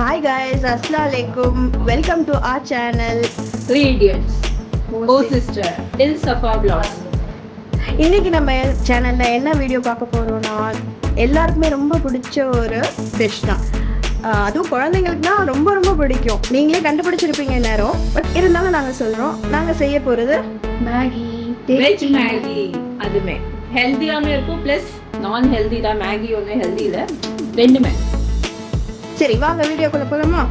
Hi guys, Assalamualaikum. Welcome to our channel. Three Idiots. Oh sister. Till Safa Vlogs. இன்னைக்கு நம்ம சேனல்ல என்ன video பார்க்க போறோம்னா எல்லாருக்குமே ரொம்ப பிடிச்ச ஒரு ஃபிஷ் தான். அதுவும் குழந்தைங்களுக்கு தான் ரொம்ப ரொம்ப பிடிக்கும். நீங்களே கண்டுபிடிச்சிருப்பீங்க நேரம். பட் இருந்தாலும் நாங்கள் சொல்கிறோம், நாங்கள் செய்ய போகிறது மேகி, வெஜ் மேகி. அதுமே ஹெல்த்தியாகவும் இருக்கும், ப்ளஸ் நான் ஹெல்தி தான். மேகி ஒன்றும் ஹெல்தி இல்லை, ரெண்டுமே. சரி வாங்க வீடியோக்குள்ள போகலாமா?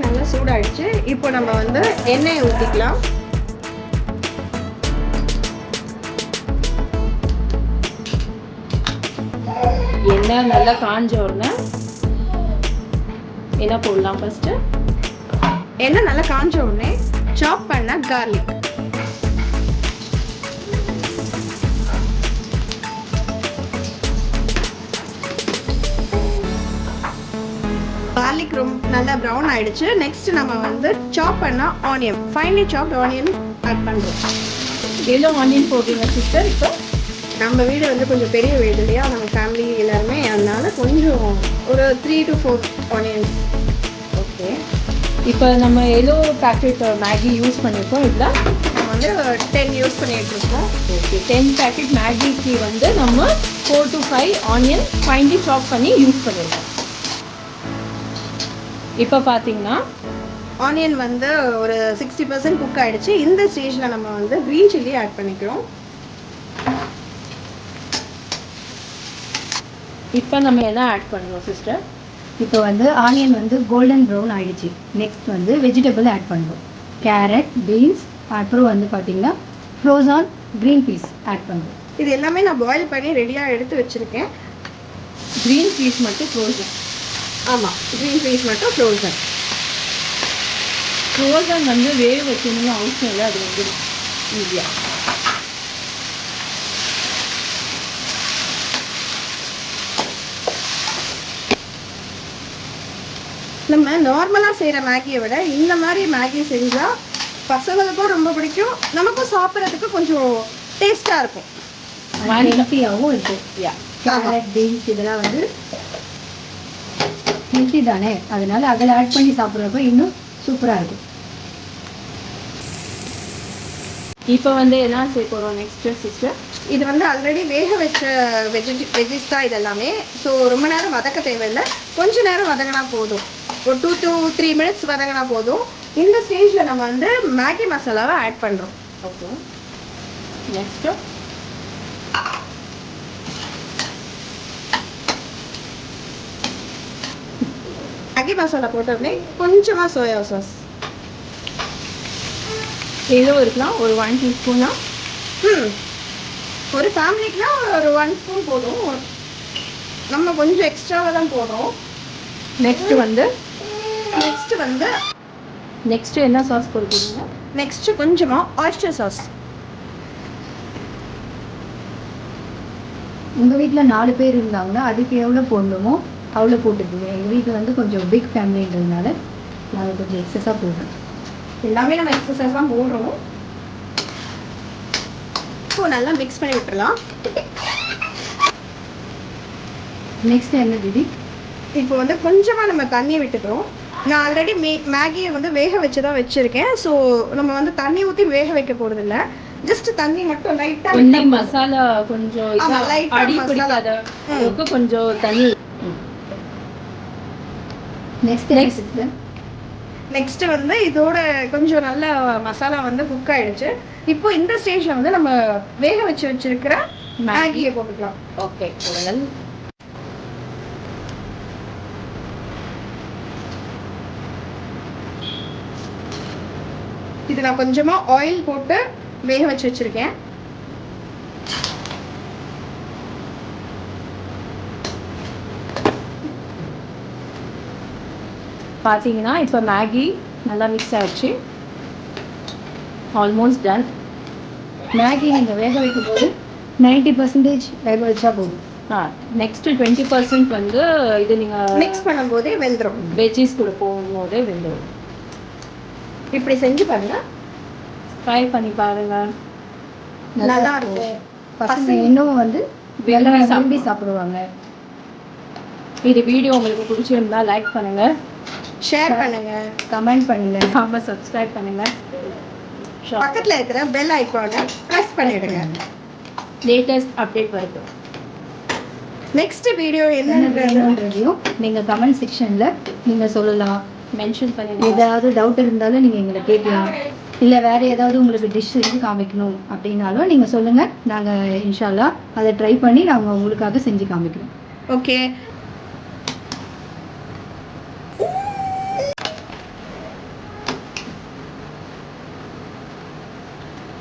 நல்லா சூடாயிடுச்சு. இப்போ நம்ம வந்து எண்ணெயை ஊற்றிக்கலாம். எண்ணெய் நல்லா காஞ்ச உடனே என்ன போடலாம்? ஃபர்ஸ்ட் எண்ணெய் நல்லா காஞ்ச உடனே சாப் பண்ண கார்லிக், கார்லிக் ரொம்ப நல்லா ப்ரௌன் ஆயிடுச்சு. நெக்ஸ்ட் நம்ம வந்து சாப் பண்ண onion, finally chopped onion add பண்ணுறோம். எவ்வளோ ஆனியன் போடுறீங்க சிஸ்டர்? இப்போ நம்ம வீடு வந்து கொஞ்சம் பெரிய வீடு இல்லையா, நம்ம ஃபேமிலி எல்லாருமே, அதனால கொஞ்சம் ஒரு 3 to 4 ஆனியன்ஸ். ஓகே. இப்போ நம்ம எவ்வளோ பேக்கெட் மேகி யூஸ் பண்ணியிருக்கோம்? இதில் நம்ம வந்து 10 யூஸ் பண்ணிட்டு இருக்கோம். ஓகே, 10 பேக்கெட் மேகிக்கு வந்து நம்ம 4 to 5 ஆனியன் ஃபைன்லி சாப் பண்ணி யூஸ் பண்ணியிருக்கோம். இப்போ பார்த்தீங்கன்னா ஆனியன் வந்து ஒரு 60% குக் ஆகிடுச்சு. இந்த ஸ்டேஜில் நம்ம வந்து க்ரீன் சில்லி ஆட் பண்ணிக்கிறோம். இப்போ நம்ம என்ன ஆட் பண்ணுறோம் சிஸ்டர்? இப்போ வந்து ஆனியன் வந்து கோல்டன் ப்ரௌன் ஆகிடுச்சு. நெக்ஸ்ட் வந்து வெஜிடபிள் ஆட் பண்ணுறோம். கேரட், பீன்ஸ், அப்புறம் வந்து பார்த்திங்கன்னா ஃப்ரோசான் க்ரீன் பீஸ் ஆட் பண்ணுறோம். இது எல்லாமே நான் பாயில் பண்ணி ரெடியாக எடுத்து வச்சுருக்கேன். க்ரீன் பீஸ் மட்டும் ஃப்ரோசன். ஆமாம், க்ரீன் பீஸ் மட்டும் ஃப்ரோசன். ஃப்ரோசன் வந்து வேக வைக்கணும்னு அவசியம் இல்லை, அது வந்து ஈஸியாக. நம்ம நார்மலாக செய்கிற மேகியை விட இந்த மாதிரி மேகி செஞ்சால் பசங்களுக்கும் ரொம்ப பிடிக்கும், நமக்கும் சாப்பிட்றதுக்கு கொஞ்சம் டேஸ்ட்டாக இருக்கும், ஹெல்த்தியாகவும் இருக்கும். கேரட், பீன்ஸ் இதெல்லாம் வந்து ஹெல்த்தி தானே, அதனால அதில் ஆட் பண்ணி சாப்பிட்றப்ப இன்னும் சூப்பராக இருக்கும். இப்போ வந்து என்ன செய்ய போகிறோம் நெக்ஸ்ட் சிஸ்டர்? இது வந்து ஆல்ரெடி வேக வச்ச வெஜிஸ் தான் இது எல்லாமே. ஸோ ரொம்ப நேரம் வதக்க தேவையில்லை, கொஞ்ச நேரம் வதங்கினா போதும். ஒரு 2 to 3 மினிட்ஸ் வதங்கினா போதும். இந்த ஸ்டேஜில் நம்ம வந்து மேகி மசாலாவை ஆட் பண்ணுறோம். ஓகே. நெக்ஸ்ட்டு மேகி மசாலா போட்டோடனே கொஞ்சமாக சோயா சாஸ். ஏதோ இருக்கலாம், ஒரு 1 டீஸ்பூனா. ஒரு ஃபேமிலிக்குனா ஒரு 1 ஸ்பூன் போதும். நம்ம கொஞ்சம் எக்ஸ்ட்ராவாக தான் போடுறோம். நெக்ஸ்ட்டு வந்து நெக்ஸ்ட்டு என்ன சாஸ் போடுறீங்க? நெக்ஸ்ட்டு கொஞ்சமாக ஆயிஸ்டர் சாஸ். உங்கள் வீட்டில் 4 பேர் இருந்தாங்கன்னா அதுக்கு எவ்வளோ போடணுமோ அவ்வளோ போட்டுக்குங்க. எங்கள் வீட்டில் வந்து கொஞ்சம் பிக் ஃபேமிலின்றதுனால நாங்கள் கொஞ்சம் எக்ஸஸாக போடுறோம். எல்லாமே நம்ம எக்ஸசைஸ் தான் போடுறோம். இப்போ நல்லா மிக்ஸ் பண்ணி விட்டுறலாம். நெக்ஸ்ட் என்ன தீதி? இப்போ வந்து கொஞ்சமாக நம்ம தண்ணி விட்டுக்கிறோம். நான் ஆல்ரெடி மேகியை வந்து வேக வச்சு தான் வச்சுருக்கேன். ஸோ நம்ம வந்து தண்ணி ஊற்றி வேக வைக்க போகிறதில்ல, ஜஸ்ட் தண்ணி மட்டும் லைட்டாக. மசாலா கொஞ்சம் அடி பிடிக்காத கொஞ்சம் தண்ணி. நெக்ஸ்ட் வந்து இதோட கொஞ்சம் நல்ல மசாலா வந்து குக் ஆயிடுச்சு. இப்போ இந்த ஸ்டேஜில் வந்து நம்ம வேக வச்சு வச்சிருக்கிற மேகியை போட்டுக்கலாம். ஓகே. இது நான் கொஞ்சமாக ஆயில் போட்டு வேக வச்சு வச்சுருக்கேன். பார்த்தீங்கன்னா இப்போ மேகி நல்லா மிக்ஸ் ஆகிடுச்சு, ஆல்மோஸ்ட் டன். மேகி நீங்கள் வேக வைக்கும் போது 90% வேக வச்சா போதும். நெக்ஸ்ட்டு 20% வந்து இது நீங்கள் மிக்ஸ் பண்ணும்போதே வெந்துடும். வெஜ்ஜீஸ் கூட போகும்போதே வெந்துடும். இப்படி செஞ்சு பாருங்க, ட்ரை பண்ணி பாருங்க. நல்லா இருக்கும். பசங்க இன்னும் வந்து விரும்பி விரும்பி சாப்பிடுவாங்க. இது வீடியோ உங்களுக்கு பிடிச்சிருந்தா லைக் பண்ணுங்க, ஷேர் பண்ணுங்க, கமெண்ட் பண்ணுங்க, சப்ஸ்கிரைப் பண்ணுங்க, பக்கத்துல இருக்கிற பெல் ஐகானை பிரஸ் பண்ணிடுங்க. லேட்டஸ்ட் அப்டேட் வரைக்கும். நெக்ஸ்ட் வீடியோ என்ன என்னன்றது வேணுன்றதையும் நீங்கள் கமெண்ட் செக்ஷனில் நீங்கள் சொல்லலாம். மென்ஷன் பண்ணுங்க. ஏதாவது டவுட் இருந்தாலும் நீங்கள் எங்களை கேட்கலாம். இல்லை வேறு ஏதாவது உங்களுக்கு டிஷ் செஞ்சு காமிக்கணும் அப்படின்னாலும் நீங்கள் சொல்லுங்கள். நாங்கள் இன்ஷால்லா அதை ட்ரை பண்ணி நாங்கள் உங்களுக்காக செஞ்சு காமிக்கிறோம். ஓகே.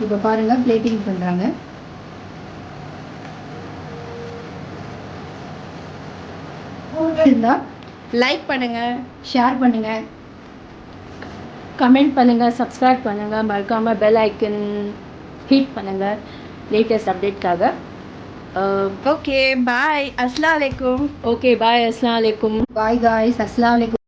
இப்போ பாருங்கள் பிளேட்டிங் பண்ணுறாங்க. இருந்தால் லைக் பண்ணுங்க, ஷேர் பண்ணுங்கள், கமெண்ட் பண்ணுங்க, சப்ஸ்கிரைப் பண்ணுங்க, மறக்காம பெல் ஐக்கன் ஹிட் பண்ணுங்க லேட்டஸ்ட் அப்டேட்காக. Okay bye. அஸ்ஸலாமு அலைக்கும். Okay bye. அஸ்ஸலாமு அலைக்கும். Bye guys. அஸ்ஸலாமு அலைக்கும்.